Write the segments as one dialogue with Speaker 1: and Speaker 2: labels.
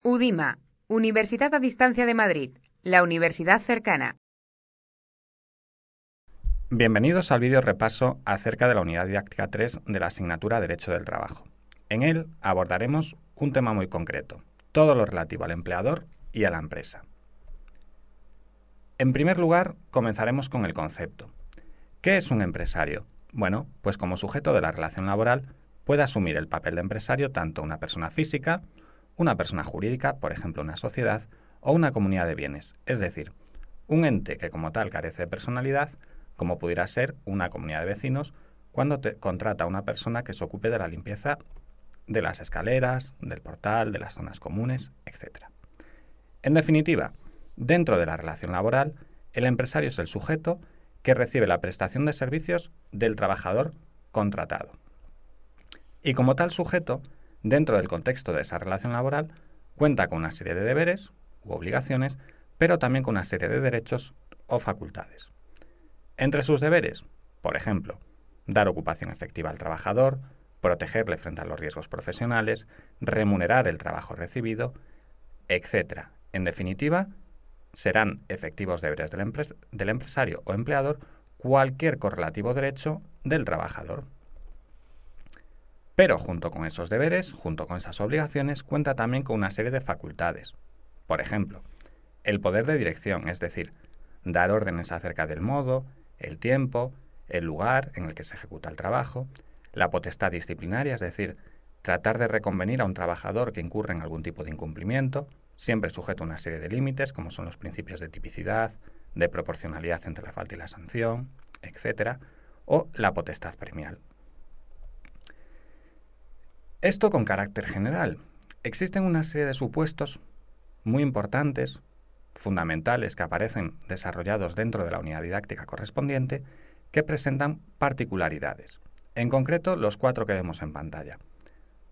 Speaker 1: UDIMA, Universidad a Distancia de Madrid, la universidad cercana.
Speaker 2: Bienvenidos al vídeo repaso acerca de la unidad didáctica 3 de la asignatura Derecho del Trabajo. En él abordaremos un tema muy concreto, todo lo relativo al empleador y a la empresa. En primer lugar, comenzaremos con el concepto. ¿Qué es un empresario? Bueno, pues como sujeto de la relación laboral puede asumir el papel de empresario tanto una persona física, una persona jurídica, por ejemplo una sociedad, o una comunidad de bienes, es decir, un ente que como tal carece de personalidad, como pudiera ser una comunidad de vecinos cuando contrata a una persona que se ocupe de la limpieza de las escaleras, del portal, de las zonas comunes, etc. En definitiva, dentro de la relación laboral, el empresario es el sujeto que recibe la prestación de servicios del trabajador contratado. Y como tal sujeto, dentro del contexto de esa relación laboral, cuenta con una serie de deberes u obligaciones, pero también con una serie de derechos o facultades. Entre sus deberes, por ejemplo, dar ocupación efectiva al trabajador, protegerle frente a los riesgos profesionales, remunerar el trabajo recibido, etc. En definitiva, serán efectivos deberes del empresario o empleador cualquier correlativo derecho del trabajador. Pero junto con esos deberes, junto con esas obligaciones, cuenta también con una serie de facultades. Por ejemplo, el poder de dirección, es decir, dar órdenes acerca del modo, el tiempo, el lugar en el que se ejecuta el trabajo, la potestad disciplinaria, es decir, tratar de reconvenir a un trabajador que incurre en algún tipo de incumplimiento, siempre sujeto a una serie de límites, como son los principios de tipicidad, de proporcionalidad entre la falta y la sanción, etc., o la potestad premial. Esto con carácter general. Existen una serie de supuestos muy importantes, fundamentales, que aparecen desarrollados dentro de la unidad didáctica correspondiente, que presentan particularidades. En concreto, los 4 que vemos en pantalla.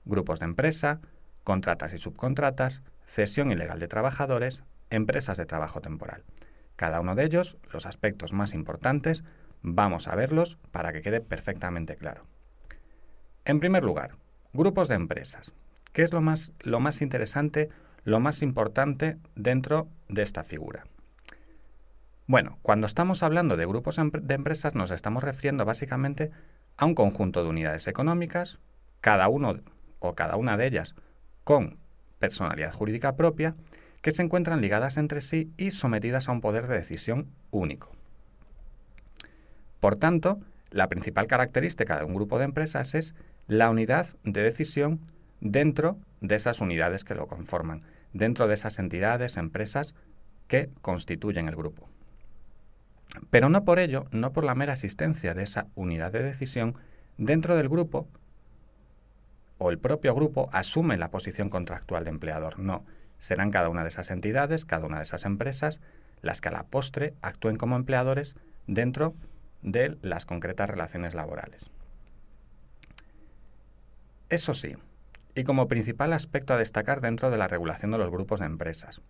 Speaker 2: Grupos de empresa, contratas y subcontratas, cesión ilegal de trabajadores, empresas de trabajo temporal. Cada uno de ellos, los aspectos más importantes, vamos a verlos para que quede perfectamente claro. En primer lugar, grupos de empresas. ¿Qué es lo más interesante, lo más importante dentro de esta figura? Bueno, cuando estamos hablando de grupos de empresas nos estamos refiriendo básicamente a un conjunto de unidades económicas, cada uno o cada una de ellas con personalidad jurídica propia, que se encuentran ligadas entre sí y sometidas a un poder de decisión único. Por tanto, la principal característica de un grupo de empresas es la unidad de decisión dentro de esas unidades que lo conforman, dentro de esas entidades, empresas que constituyen el grupo. Pero no por ello, no por la mera existencia de esa unidad de decisión, dentro del grupo o el propio grupo asume la posición contractual de empleador. No, serán cada una de esas entidades, cada una de esas empresas, las que a la postre actúen como empleadores dentro de las concretas relaciones laborales. Eso sí, y como principal aspecto a destacar dentro de la regulación de los grupos de empresas,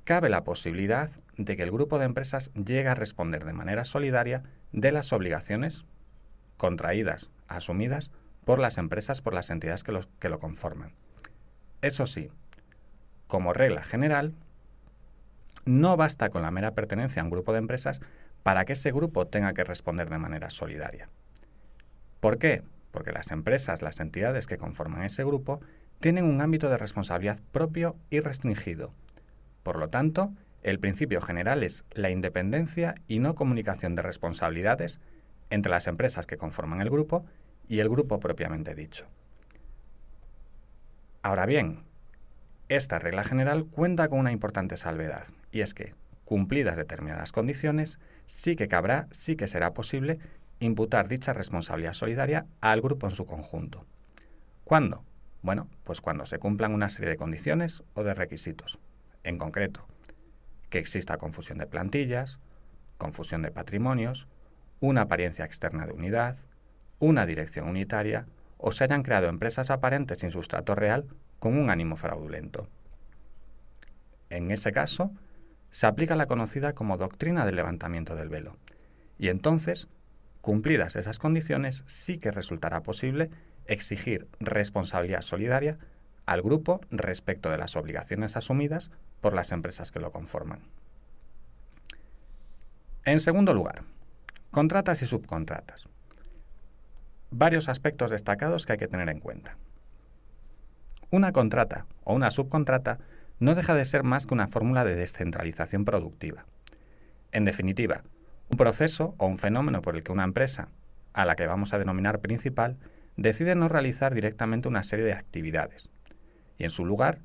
Speaker 2: cabe la posibilidad de que el grupo de empresas llegue a responder de manera solidaria de las obligaciones contraídas, asumidas por las empresas, por las entidades que lo conforman. Eso sí, como regla general, no basta con la mera pertenencia a un grupo de empresas para que ese grupo tenga que responder de manera solidaria. ¿Por qué? Porque las empresas, las entidades que conforman ese grupo, tienen un ámbito de responsabilidad propio y restringido. Por lo tanto, el principio general es la independencia y no comunicación de responsabilidades entre las empresas que conforman el grupo y el grupo propiamente dicho. Ahora bien, esta regla general cuenta con una importante salvedad, y es que, cumplidas determinadas condiciones, sí que será posible imputar dicha responsabilidad solidaria al grupo en su conjunto. ¿Cuándo? Bueno, pues cuando se cumplan una serie de condiciones o de requisitos. En concreto, que exista confusión de plantillas, confusión de patrimonios, una apariencia externa de unidad, una dirección unitaria o se hayan creado empresas aparentes sin sustrato real con un ánimo fraudulento. En ese caso, se aplica la conocida como doctrina del levantamiento del velo, y entonces, cumplidas esas condiciones, sí que resultará posible exigir responsabilidad solidaria al grupo respecto de las obligaciones asumidas por las empresas que lo conforman. En segundo lugar, contratas y subcontratas. Varios aspectos destacados que hay que tener en cuenta. Una contrata o una subcontrata no deja de ser más que una fórmula de descentralización productiva. En definitiva, un proceso o un fenómeno por el que una empresa, a la que vamos a denominar principal, decide no realizar directamente una serie de actividades y en su lugar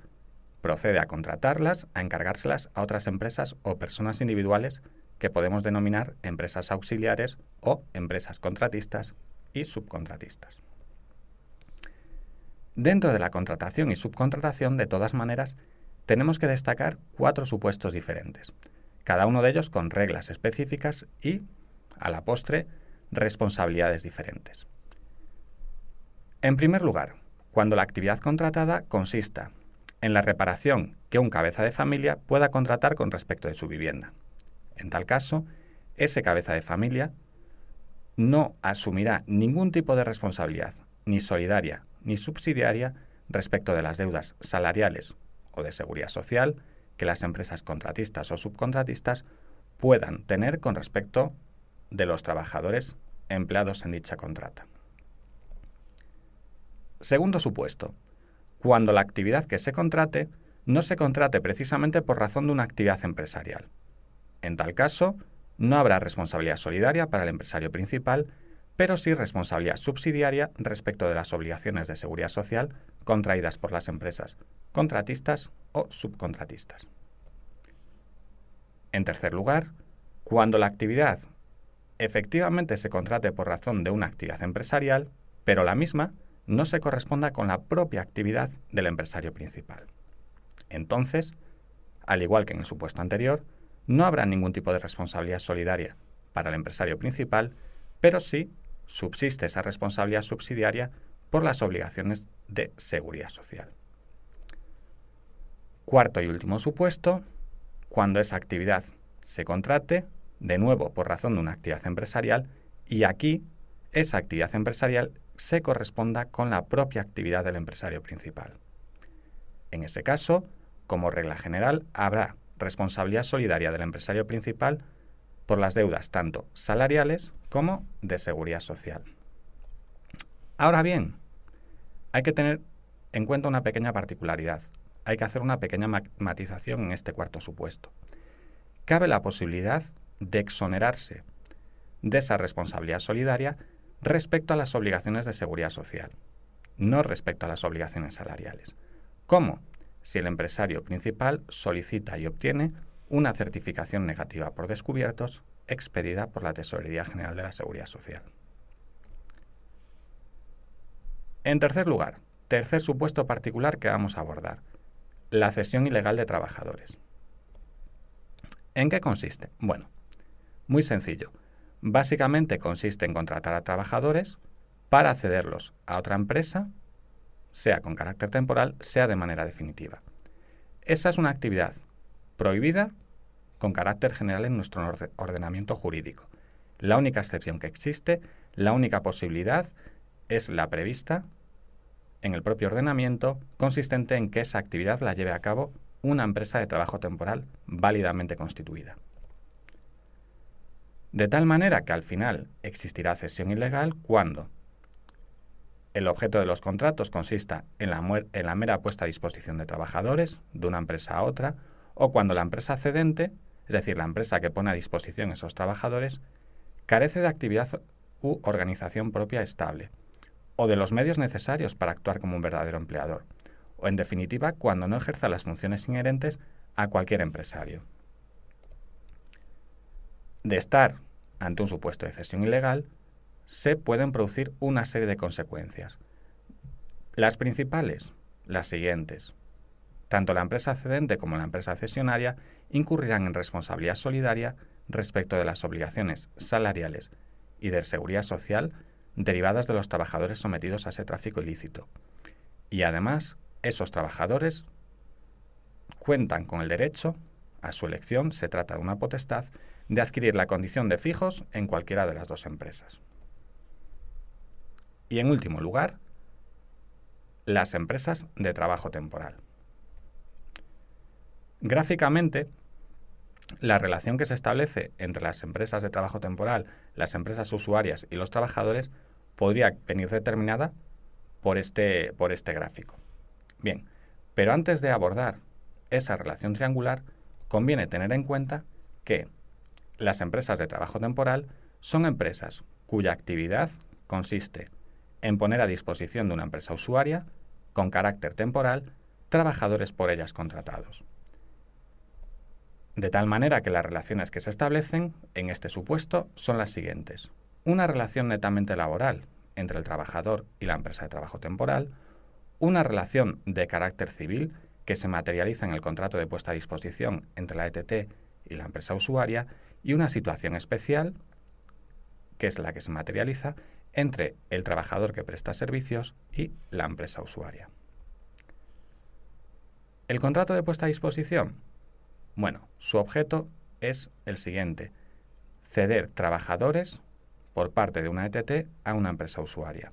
Speaker 2: procede a contratarlas, a encargárselas a otras empresas o personas individuales que podemos denominar empresas auxiliares o empresas contratistas y subcontratistas. Dentro de la contratación y subcontratación, de todas maneras, tenemos que destacar 4 supuestos diferentes, cada uno de ellos con reglas específicas y, a la postre, responsabilidades diferentes. En primer lugar, cuando la actividad contratada consista en la reparación que un cabeza de familia pueda contratar con respecto de su vivienda. En tal caso, ese cabeza de familia no asumirá ningún tipo de responsabilidad, ni solidaria ni subsidiaria, respecto de las deudas salariales o de seguridad social que las empresas contratistas o subcontratistas puedan tener con respecto de los trabajadores empleados en dicha contrata. Segundo supuesto, cuando la actividad que se contrate no se contrate precisamente por razón de una actividad empresarial. En tal caso, no habrá responsabilidad solidaria para el empresario principal, pero sí responsabilidad subsidiaria respecto de las obligaciones de seguridad social contraídas por las empresas contratistas o subcontratistas. En tercer lugar, cuando la actividad efectivamente se contrate por razón de una actividad empresarial, pero la misma no se corresponda con la propia actividad del empresario principal. Entonces, al igual que en el supuesto anterior, no habrá ningún tipo de responsabilidad solidaria para el empresario principal, pero sí subsiste esa responsabilidad subsidiaria por las obligaciones de seguridad social. Cuarto y último supuesto, cuando esa actividad se contrate, de nuevo por razón de una actividad empresarial, y aquí esa actividad empresarial se corresponda con la propia actividad del empresario principal. En ese caso, como regla general, habrá responsabilidad solidaria del empresario principal por las deudas tanto salariales como de seguridad social. Ahora bien, hay que tener en cuenta una pequeña particularidad. Hay que hacer una pequeña matización en este cuarto supuesto. Cabe la posibilidad de exonerarse de esa responsabilidad solidaria respecto a las obligaciones de seguridad social, no respecto a las obligaciones salariales. ¿Cómo? Si el empresario principal solicita y obtiene una certificación negativa por descubiertos expedida por la Tesorería General de la Seguridad Social. En tercer lugar, tercer supuesto particular que vamos a abordar, la cesión ilegal de trabajadores. ¿En qué consiste? Bueno, muy sencillo. Básicamente consiste en contratar a trabajadores para cederlos a otra empresa, sea con carácter temporal, sea de manera definitiva. Esa es una actividad prohibida con carácter general en nuestro ordenamiento jurídico. La única excepción que existe, la única posibilidad, es la prevista en el propio ordenamiento, consistente en que esa actividad la lleve a cabo una empresa de trabajo temporal válidamente constituida. De tal manera que al final existirá cesión ilegal cuando el objeto de los contratos consista en la mera puesta a disposición de trabajadores de una empresa a otra, o cuando la empresa cedente, es decir, la empresa que pone a disposición esos trabajadores, carece de actividad u organización propia estable, o de los medios necesarios para actuar como un verdadero empleador, o en definitiva, cuando no ejerza las funciones inherentes a cualquier empresario. De estar ante un supuesto de cesión ilegal, se pueden producir una serie de consecuencias. Las principales, las siguientes. Tanto la empresa cedente como la empresa cesionaria incurrirán en responsabilidad solidaria respecto de las obligaciones salariales y de seguridad social derivadas de los trabajadores sometidos a ese tráfico ilícito. Y además, esos trabajadores cuentan con el derecho, a su elección, se trata de una potestad, de adquirir la condición de fijos en cualquiera de las dos empresas. Y en último lugar, las empresas de trabajo temporal. Gráficamente, la relación que se establece entre las empresas de trabajo temporal, las empresas usuarias y los trabajadores podría venir determinada por este gráfico. Bien, pero antes de abordar esa relación triangular, conviene tener en cuenta que las empresas de trabajo temporal son empresas cuya actividad consiste en poner a disposición de una empresa usuaria, con carácter temporal, trabajadores por ellas contratados. De tal manera que las relaciones que se establecen en este supuesto son las siguientes. Una relación netamente laboral entre el trabajador y la empresa de trabajo temporal, una relación de carácter civil que se materializa en el contrato de puesta a disposición entre la ETT y la empresa usuaria, y una situación especial, que es la que se materializa entre el trabajador que presta servicios y la empresa usuaria. ¿El contrato de puesta a disposición? Bueno, su objeto es el siguiente: ceder trabajadores por parte de una ETT a una empresa usuaria.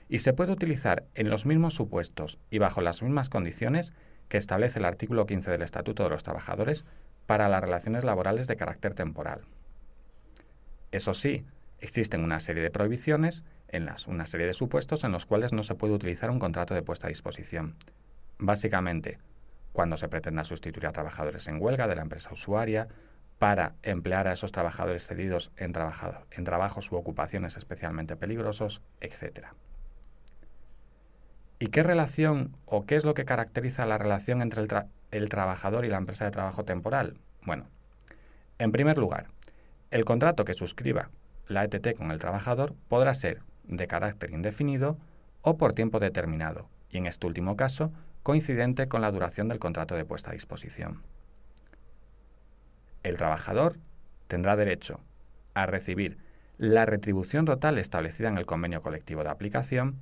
Speaker 2: Y se puede utilizar en los mismos supuestos y bajo las mismas condiciones que establece el artículo 15 del Estatuto de los Trabajadores para las relaciones laborales de carácter temporal. Eso sí, existen una serie de prohibiciones, una serie de supuestos en los cuales no se puede utilizar un contrato de puesta a disposición. Básicamente, cuando se pretenda sustituir a trabajadores en huelga de la empresa usuaria para emplear a esos trabajadores cedidos en trabajos u ocupaciones especialmente peligrosos, etc. ¿Y qué relación o qué es lo que caracteriza la relación entre el trabajador y la empresa de trabajo temporal? Bueno, en primer lugar, el contrato que suscriba la ETT con el trabajador podrá ser de carácter indefinido o por tiempo determinado, y en este último caso, coincidente con la duración del contrato de puesta a disposición. El trabajador tendrá derecho a recibir la retribución total establecida en el convenio colectivo de aplicación,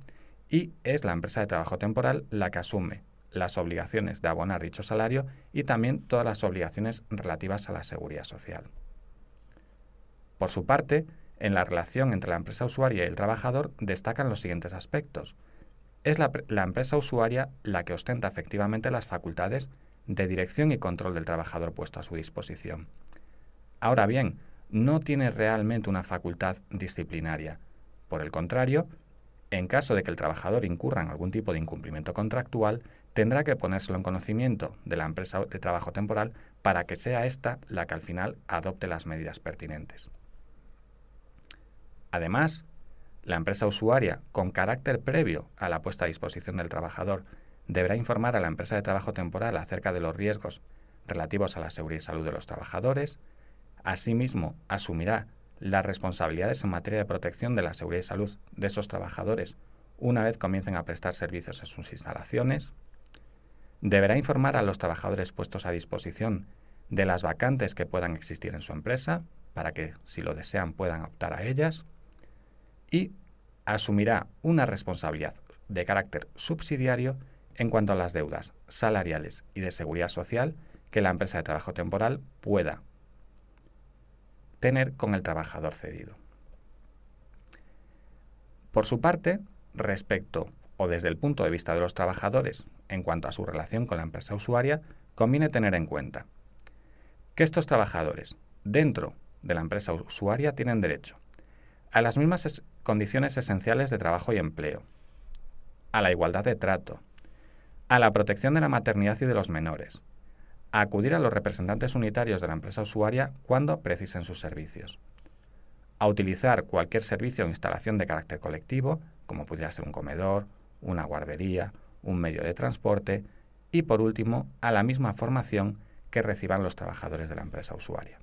Speaker 2: y es la empresa de trabajo temporal la que asume las obligaciones de abonar dicho salario y también todas las obligaciones relativas a la seguridad social. Por su parte, en la relación entre la empresa usuaria y el trabajador destacan los siguientes aspectos. Es la empresa usuaria la que ostenta efectivamente las facultades de dirección y control del trabajador puesto a su disposición. Ahora bien, no tiene realmente una facultad disciplinaria. Por el contrario, en caso de que el trabajador incurra en algún tipo de incumplimiento contractual, tendrá que ponérselo en conocimiento de la empresa de trabajo temporal para que sea ésta la que al final adopte las medidas pertinentes. Además, la empresa usuaria, con carácter previo a la puesta a disposición del trabajador, deberá informar a la empresa de trabajo temporal acerca de los riesgos relativos a la seguridad y salud de los trabajadores. Asimismo, asumirá las responsabilidades en materia de protección de la seguridad y salud de esos trabajadores una vez comiencen a prestar servicios en sus instalaciones. Deberá informar a los trabajadores puestos a disposición de las vacantes que puedan existir en su empresa, para que, si lo desean, puedan optar a ellas. Y asumirá una responsabilidad de carácter subsidiario en cuanto a las deudas salariales y de seguridad social que la empresa de trabajo temporal pueda tener con el trabajador cedido. Por su parte, respecto o desde el punto de vista de los trabajadores en cuanto a su relación con la empresa usuaria, conviene tener en cuenta que estos trabajadores dentro de la empresa usuaria tienen derecho a las mismas condiciones esenciales de trabajo y empleo, a la igualdad de trato, a la protección de la maternidad y de los menores, a acudir a los representantes unitarios de la empresa usuaria cuando precisen sus servicios, a utilizar cualquier servicio o instalación de carácter colectivo, como pudiera ser un comedor, una guardería, un medio de transporte, y por último, a la misma formación que reciban los trabajadores de la empresa usuaria.